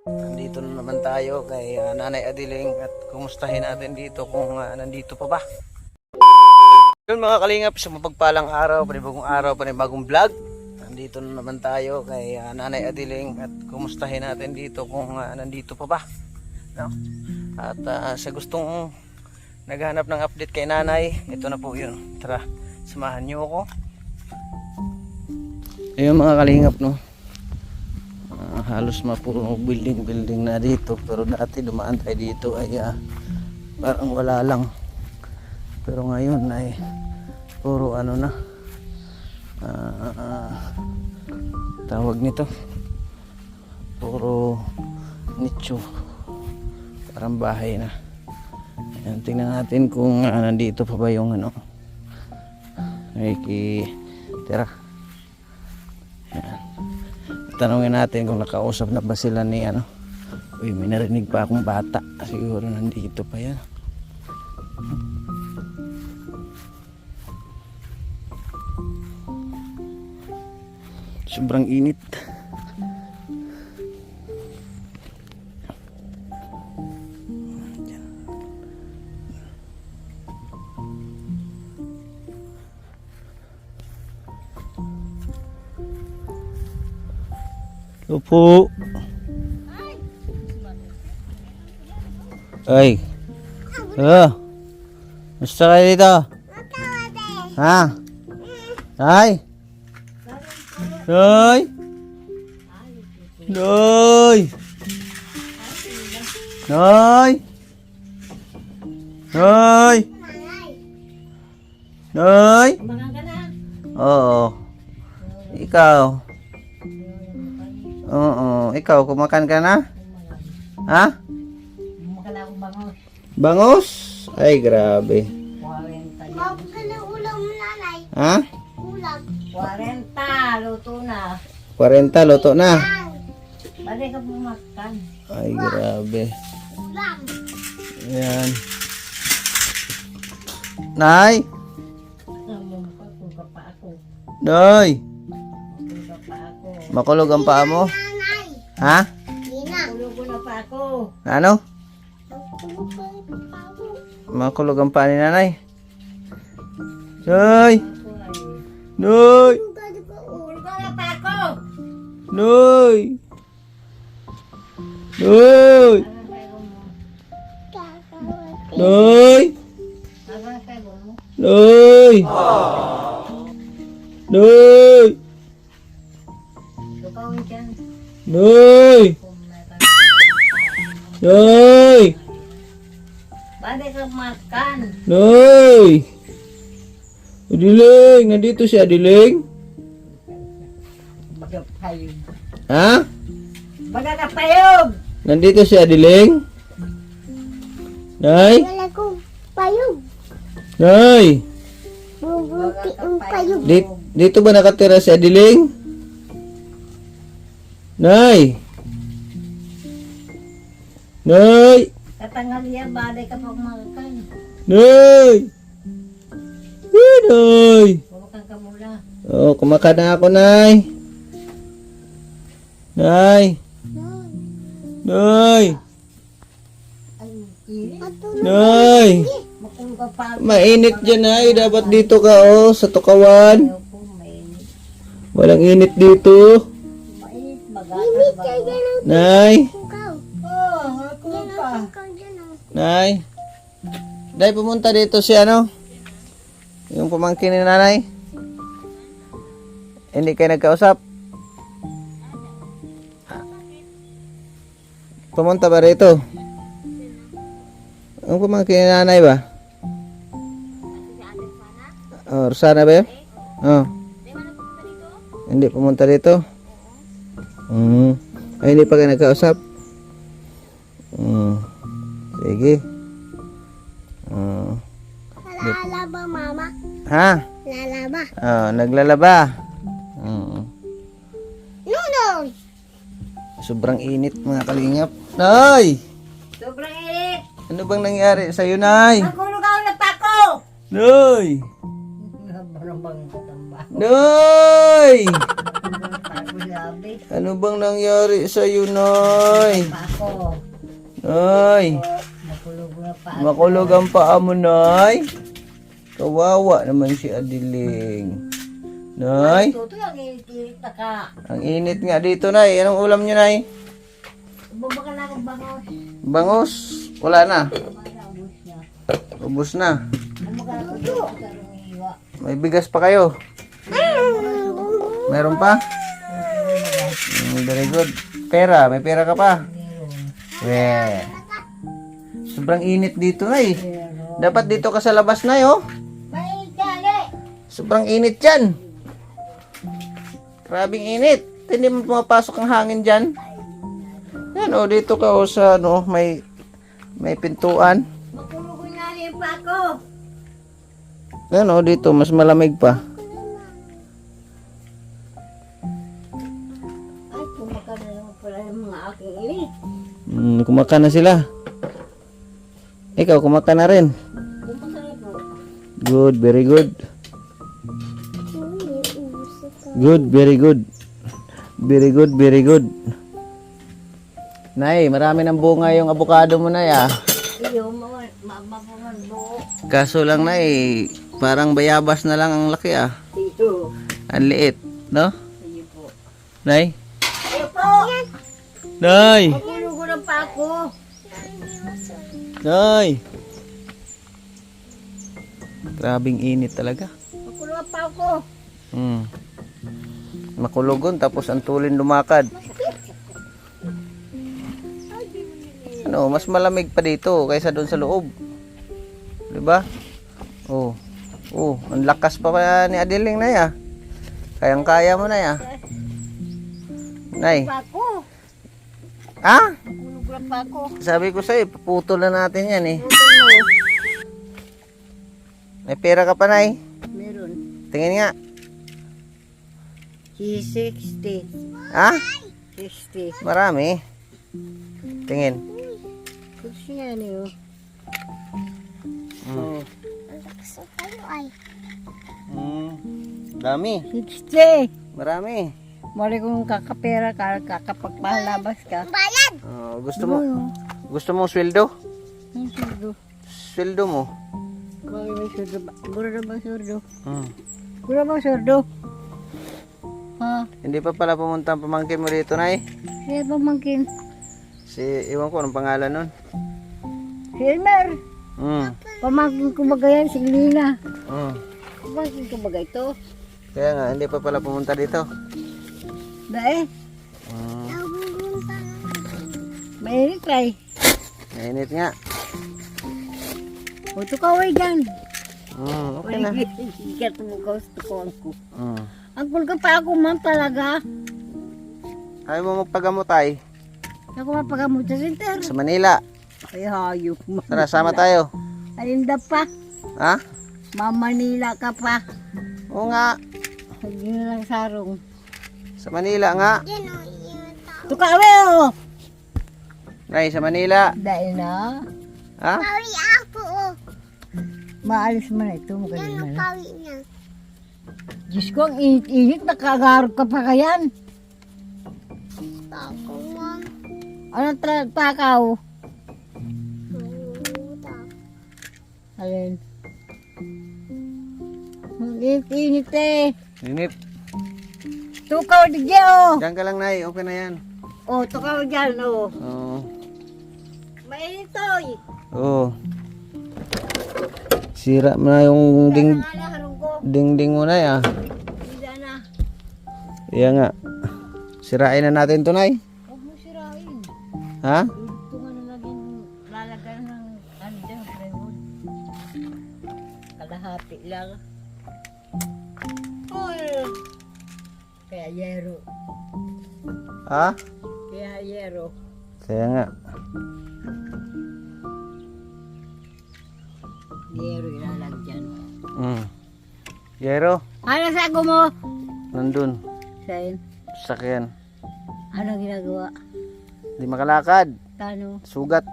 Nandito na naman tayo kay Nanay Adiling at kumustahin natin dito kung nandito pa ba. Yun mga kalingap, sa mapagpalang araw, panibagong vlog. Nandito na naman tayo kay Nanay Adiling at kumustahin natin dito kung nandito pa ba. No? At sa gustong naghahanap ng update kay Nanay, ito na po yun. Tara, samahan nyo ako. Ayun mga kalingap, no? Halos mapuro building na dito, pero dati dumaan tayo dito ay parang wala lang, pero ngayon ay puro ano na tawag nito, puro nicho, parang bahay na. Ayan, tingnan natin kung nandito pa ba yung ano ay tira. Ayan, tanungin natin kung nakausap na ba sila ni ano. Uy, may narinig pa akong bata, siguro nandito pa yan. Sobrang init. Opo. Ay. Gusto kayo dito? Ha? Ay. Ay. Ay. Ay. Ay. Ay. Oo. Ikaw. Oo, ikaw kumakan ka na? Ha? Kumakan ako bangus. Bangus? Ay, grabe. 40. Bago ka na ulam mo, nanay. Ha? Ulam. 40, luto na. 40, luto na. Balik ka pumakan. Ay, grabe. Ulam. Ayan. Nay! Kung ka pa ako. Nay! Kung ka pa ako. Makulog ang paa mo? Nanay. Ha? Ina. Tulog ko na pa ako. Ano? Tulog ka na pa ako. Makulog ang paa ni nanay? Nay! Ako ay. Nay! Tulog ko na pa ako. Nay! Nay! Agang kayo mo. Nay! Agang kayo mo. Nay! Nay! Lukawin dyan. Nay! Kung meron. Nay! Balik ka makan. Nay! Adiling! Nandito si Adiling? Baga payog. Ha? Baga ka payog. Nandito si Adiling? Nay? Wala kong payog. Nay! Bubuti ang payog. Dito ba nakatira si Adiling? Nay! Nay! Katanghalian, balik ka pag makan. Nay! Eh, Nay! Kumakan ka mula. Oh, kumakain na ako, Nay. Nay! Nay! Ay, kiri. Nay! Makulog ka pa. Mainit dyan, Nay. Dapat dito ka, oh, sa tukawan. Ayaw po, mainit. Walang init dito. Mainit, magatas ba? Nay! Ikaw. Oh, ako pa. Ikaw dyan ang Nay! Day, pumunta dito si ano? Yung pamangkin ni nanay? Hindi kayo nagkausap? Pumunta ba rito? Yung pamangkin ni nanay ba? Oh, Rosana ba yun? Oh. Hindi pumunta dito? Ay, hindi pa kayo nagkausap? Sige. lalaba, mama. Ha? Lalaba. Oh, naglalaba. Nonoy. Sobrang init mga kalingap. Nay! Sobrang init. Ano bang nangyari sa'yo, Nay? Makulog ako na pa ako. Nay! Barang-barang katamba. Nay! Pagod na Grabe. Ano bang nangyari sa'yo, Nay? Pa ako. Nay, Nakulog na pa. makulog ang paa mo, Nay. Kawawa naman si Adiling. Nay, Tuto lang ilit na ka. ang init nga dito, Nay. Anong ulam niyo, Nay? Bumaba ka na akong bangos. Bangus. Wala na. Ubus na. Ubus na. Bumaba ka na akong iwa. May bigas pa kayo. Meron pa? Very good. Pera. May pera ka pa? Yeah. Sobrang init dito, Nay. Dapat dito ka sa labas, Nay, oh. May dali. Sobrang init dyan. Grabing init. Hindi mo pumapasok ang hangin dyan. Yan, oh, dito ka, oh, sa, no, may pintuan. Makulog na rin pa ako. Yan, oh, dito, mas malamig pa. Ay, kumaka na naman pala yung mga aking ilit. Kumaka na sila. Ikaw, kumaka na rin. Kumaka na po. Good, very good. Good, very good. Very good, very good. Nay, marami ng bunga yung avocado mo, Nay, ah. Iyo, mapungan buo. Kaso lang, Nay, parang bayabas na lang ang laki, ah. Dito. Ang liit, no? Iyo po. Nay? Iyo po. Nay! Makulog na pa ako. Nay! Grabing init talaga. Makulog na pa ako. Makulugon, tapos ang tulin lumakad. Ano, mas malamig pa dito kaysa doon sa loob. 'Di ba? Oh. Oh, ang lakas pa ni Adiling, Nay, ah. Kayang-kaya mo, Nay, ah. Nay. Pa ako. Ah? Makulog na pa ako. Sabi ko sa'yo, puputol na natin yan, eh. Putol mo. May pera ka pa, Nay? Meron. Tingin nga. 60. Ah? 60. Marami. Tingin. Gusto niya niyo. Dami. 60. Marami. Mali kung kakapera ka, kakapagpalabas ka. Gusto mo sweldo? Ang surdo. Sweldo mo? Bakit may surdo ba? Gura na bang surdo? Hmm. Gura bang surdo? Ha? Hindi pa pala pumunta ang pamangkin mo dito, Nay? Kaya pamangkin. Iwan ko, anong pangalan nun? Si Elmer. Pamangkin ko magayan, si Lina. Pamangkin ko bagay ito. Kaya nga, hindi pa pala pumunta dito. Dahil, mainit ay. Mainit nga. Uto ka way dyan. Okay na. Ikat mo ka sa tukuan ko. Mm. Ang ka pa ako man talaga. Ayaw mo magpagamot, ay? Ako mapagamot sa center. Sa Manila. Ay hayop. Tara, sama tayo. Alinda pa. Ha? Mamanila ka pa. Oo nga. Hindi na lang sarong. Sa Manila nga. Tukawe oh. Nay, sa Manila. Dahil na. Ha? Pawi ako, oh. Maalis mo na ito. Magaling Yan na ang lang. pawi niya. Diyos ko, ang init-init. Nakagarot ka pa kayan. Ako, mom. Anong takaw? Puta. Alin? Ang init-init eh. Init. Tukaw di oh. Diyan ka lang, Nay. Okay na yan. Oh, tukaw dyan oh. Oo. Mainit oy. Oo. Sira mo na yung Ala, harong ko. dingding mo, Nay, ah. Hindi na. Iya nga. Sirain na natin to, Nay. Huwag mo sirain. Ha? Ito nga na naging lalagyan ng ano dyan, plywood. Kalahati lang. Uy! Kaya yero. Ha? Kaya yero. Kaya nga. Yero ilalagyan. Yero, Ano sago mo? nandun. Sain. Sakyan. Ano ginagawa? Di makalakad. Tano? Sugat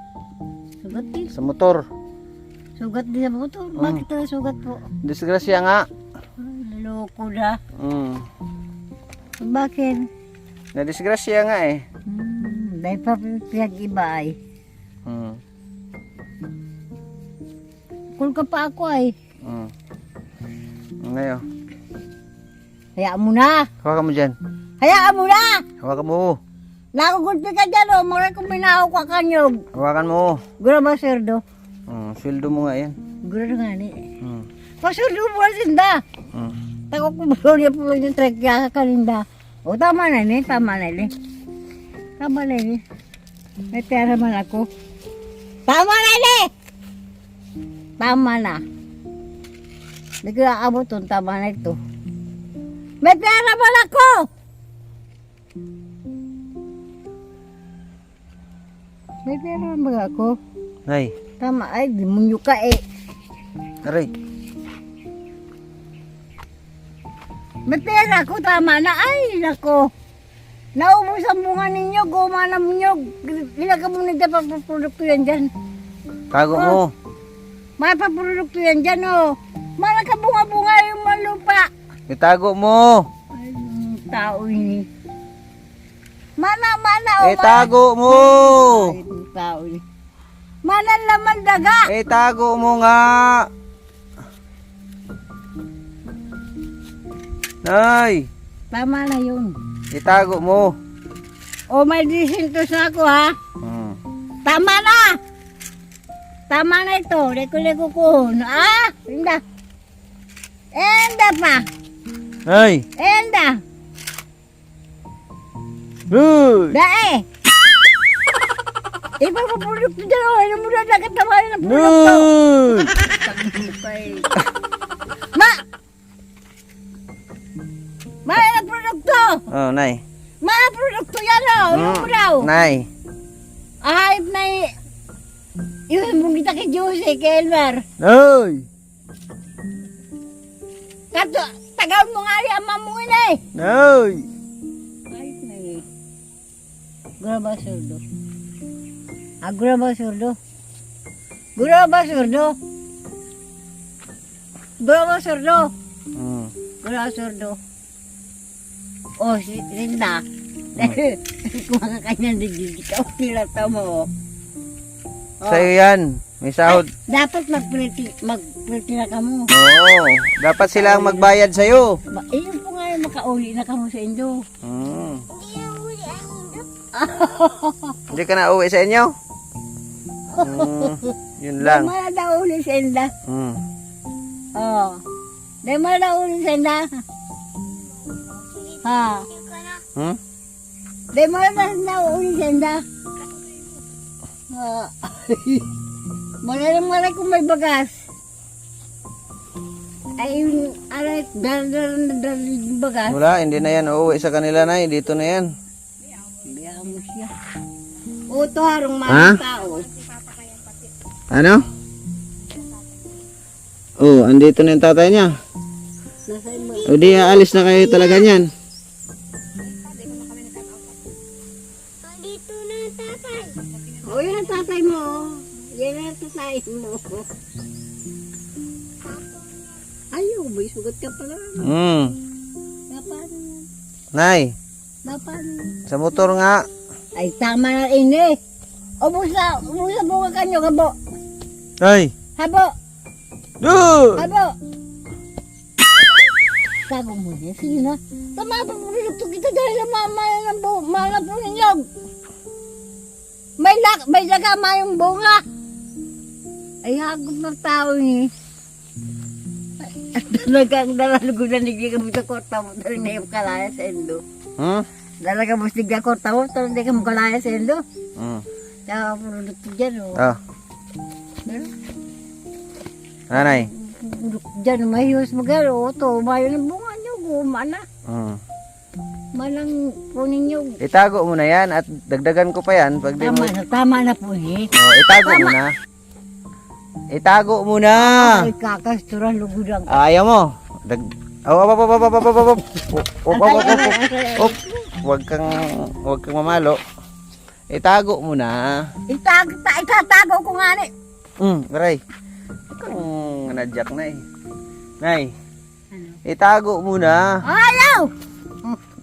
Sugat din. sa motor. Sugat din sa motor. Bakit tayo sugat po? Disgrasya nga. Loko na. Mm. Bakit? Nadisgrasya nga eh. Dahil pa pinag-iba ay. Hmm. Kung ka pa ako ay. Hmm. Ngayon. Hayaan mo na. Hawakan mo dyan. Hayaan mo na. Hawakan mo. Nakagulpi ka dyan o. Maray kong minahaw ka kanyog. Hawakan mo. Gura ba, sirdo? Sweldo mo nga yan. Gura nga ni. Hmm. Pasuldo mo na sinda. Hmm. Tako ko pulo yung trek kaya ka kaninda. O tama na ni. Tama na ni. Tama na ni. May pera man ako. Tama na ni. Tama na. Hindi ko naabot yun. Tama na ito. May pera man ako. May pera man ako. Nay. Tama ay, demonyo ka eh. Aray. May pera ko, tama na. Ay, nako. Naubos ang bunga ninyo, gumana mo nyo. Ilagay mo na dyan, papaprodukto yan dyan. Tago mo. Mga papaprodukto yan dyan, oh. Mga kabunga-bunga yung mga lupa. Itago mo. Ay, yung tao ini. Mana, oh. Itago mo. Ay, yung tao ini. Mana laman daga. Itago mo nga. Nay. Tama na yun. Itago mo. O, may disintos na ako, ha. Hmm. Tama na! Tama na ito. Leko-leko ko. Ah! Enda. Enda pa. Nay. Enda. Uy. Dae. Ipapaprodukto dyan. O, ano mo na nakatawanan ng produkto. Uy. Ma! Mahal na produkto. Oh, nay. Mahal produkto yan, o. Yung mo raw. Nay. Ahayip na yung mong kita kay Jose, kay Elmer. Nay. Kato, tagaw mo nga rin ang mamungin eh. Nay. Ahayip na eh. Guraba surdo. Ah, guraba surdo. Guraba surdo. Guraba surdo. Hmm. Guraba surdo. Oh, si Linda. Kung mga kanyang digdig ka, tilata mo. Sa'yo yan. May sahod. Dapat magpriti na ka mo. Oo. Dapat sila ang magbayad sa'yo. Yun po nga yung makauli na ka mo sa Indo. Hmm. Hindi na huli ang indo. Hindi ka na uwi sa inyo? Yun lang. Di mo na daw uli sa Inda. Hmm. Oo. Di mo na daw uli sa Inda. Ha? Yung ka na. Hmm? Di mo na daw uli sa Inda. Malay kung may bagas. Ay, aray, dal yung bagas. Wala, hindi na yan uuwi sa kanila na. Dito na yan. Biyaan mo siya. O, ito harong Ha? mga tao. Ano? Oh, andito na yung tatay niya. Nasa mo. O di, aalis na kayo talaga niyan. Andito na ang tatay. O, yan ang tatay mo. Yan ang tatay mo. Ayaw, may sugat ka pala. Paano yan? Nay, Paano yan? sa motor nga. Ay, tama na ini. Ubusa bunga kanyo, habo. Ay! Habo, Duh! habo. Tago mo niya, sige na. Tama pa produkto kita dahil na mama po ninyo. May lagama yung bunga. Ay, hagod ng tao ni. Talagang dalalugunan ni Giga mo sa korta mo. Dahil na yung kalaya sa endo. Hmm? Dalaga mo sa korta mo. Dahil hindi ka mo kalaya sa endo. Hmm. Kaya produkto dyan, o. Oh, nanay. Diyan, mahiyos mo gano'n. Ito, mayo ng bunga nyo. Gumana. Hmm. Malang kunin nyo. Itago mo na yan at dagdagan ko pa yan. Pag di mo... Tama na po eh. Oh, itago mo na. Itago mo na. Ay, kakasturan, lugudang. Ayaw mo. Huwag kang mamalo. Itago mo na. Itatago ko nga ni. Aray. Kung nadyak na eh. Nay. Itago mo na. Ayaw!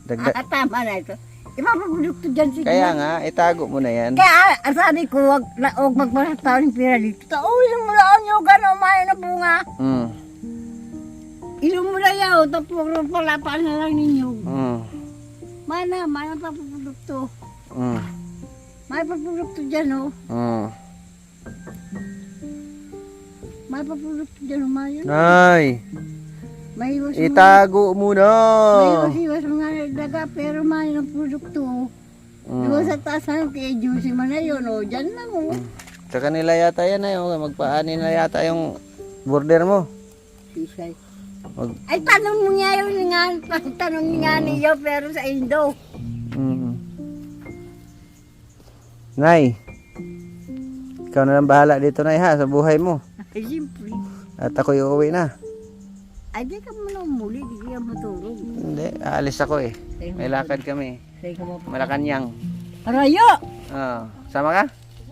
Dagdag. Tama na ito. Ipapaprodukto dyan siguro. Kaya nga, itago mo na yan. Kaya sabi ko, wag magpasataw ng pira dito. Ilang mo lang yung gano'n, umayo na bunga. Mm. Ilang mo lang yaw, tapos palapaan na lang ninyo. Mm. Mana papaprodukto. Mm. May papaprodukto dyan, oh. Mm. May papaprodukto dyan, umayo. Nay, May iwas itago mo na. iwas mga daga, pero may ng produkto. Diba sa taas na kay Juicy man na yun, oh. Dyan lang, oh. Sa kanila yata yan na yung magpaani na yata yung border mo. Sisay. Mag, Ay, tanong mo nga yun nga, tanong nga niyo, pero sa Indo. mm. Nay, ikaw na lang bahala dito na ha, sa buhay mo. Ay, siyempre. At ako'y uuwi na. Ay, di ka muna umuli, di ka matulog. Hindi, aalis ako eh. May lakad kami. Say ko mo pa. Malacanang. Arayo! Sama ka?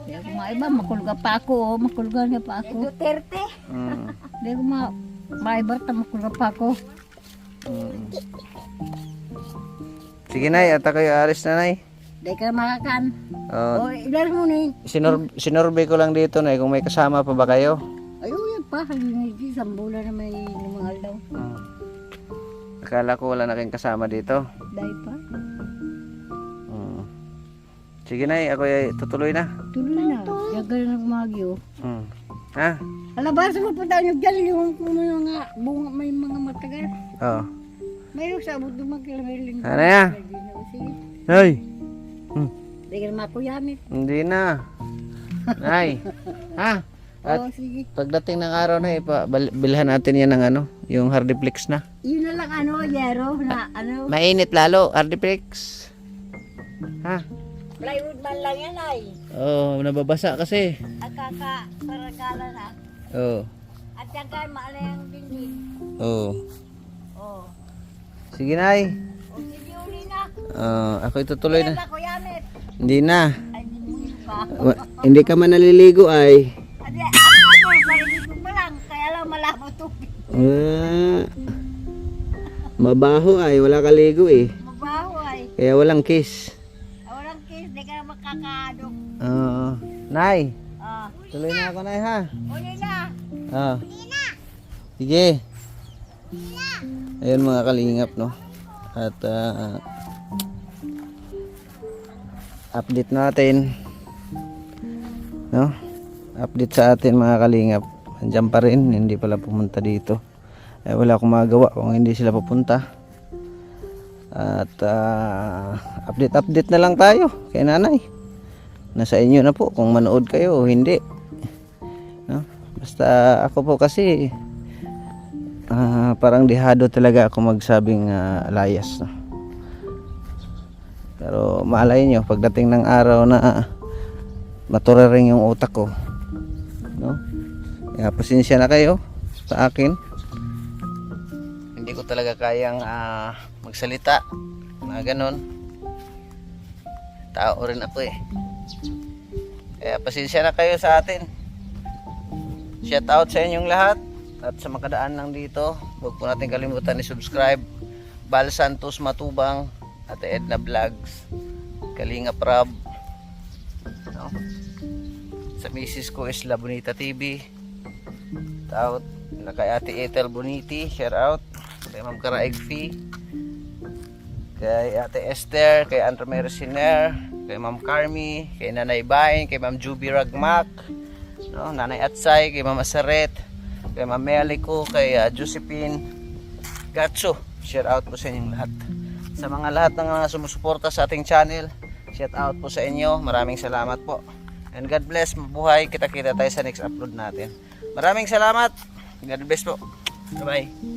Di ako maiba, makulga pa ako, oh. Makulga na pa ako. Duterte. Mm. Di ako maibarta, makulga pa ako. Mm. Sige nay, at ako'y aalis na nay. Di ka makakan. Oh, O, ilan mo na yun. sinurvey ko lang dito nay kung may kasama pa ba kayo. Ayaw yan pa, hindi sambulan na may lumangal daw. Mm. Akala ko wala na kayong kasama dito. Dahil pa. Mm. Sige nay, ako'y tutuloy na. Tuloy na. Yagal na kumagyo. Mm. Ha? Alabas mo pa tayo dyan yung mga bunga, may mga matagal. Oh. Mayroon sa abot dumagkilamay Ano ya? Sige. Nay. Mm. Di ka na makuyamit. Hindi na. Nay. Ha? At Oo, sige. pagdating ng araw na bilhan natin yan ng ano, yung Hardiplex na. Yun na lang yero na Mainit lalo, Hardiplex. Ha? plywood man lang yan ay. Oh, nababasa kasi. At kaka-saragala na. Oh. At yan kay maalayang dingding. Oh. Oo. Sige nay. O sige uli na. Ako itutuloy Kaya na. na kuyamit. Hindi na. Ay, di mo yun pa. Hindi ka man naliligo ay. Adi, ako, palilig ko pa lang. Kaya lang malabo tubig. Mabaho ay, wala kaligo eh. Mabaho ay. Kaya walang kiss. Walang kiss, di ka na makakadong. Nay, Ah. tuloy na ako nay ha. Uli na. Sige. Ayun mga kalingap no. At update natin. No? Update sa atin mga kalingap. Andiyan pa rin, hindi pala pumunta dito. Wala akong magawa kung hindi sila pupunta. At update na lang tayo kay nanay. Nasa inyo na po kung manood kayo o hindi. No? Basta ako po kasi parang dihado talaga ako magsabing layas. No? Pero malay nyo, pagdating ng araw na matura rin yung utak ko. No? Kaya pasensya na kayo sa akin. Hindi ko talaga kayang magsalita na ganun. Tao rin ako eh. Kaya pasensya na kayo sa atin. Shout out sa inyong lahat. At sa makadaan lang dito, huwag po natin kalimutan i-subscribe. Bal Santos Matubang, Ate Edna Vlogs, Kalingap Rab, no? Sa misis ko is La Bonita TV. Shout out kay Ate Ethel Boniti, share out kay Ma'am Karaig Fee, kay Ate Esther, kay Andromero Siner, kay Ma'am Carmi, kay Nanay Bain, kay Ma'am Juby Ragmak, no? Nanay Atsay, kay Ma'am Asaret, kay Ma'am Melico, kay Josephine Gatso. Share out po sa inyong lahat. Sa mga lahat ng mga sumusuporta sa ating channel, shout out po sa inyo. Maraming salamat po. And God bless, mabuhay. Kita-kita tayo sa next upload natin. Maraming salamat. God bless po. Bye-bye.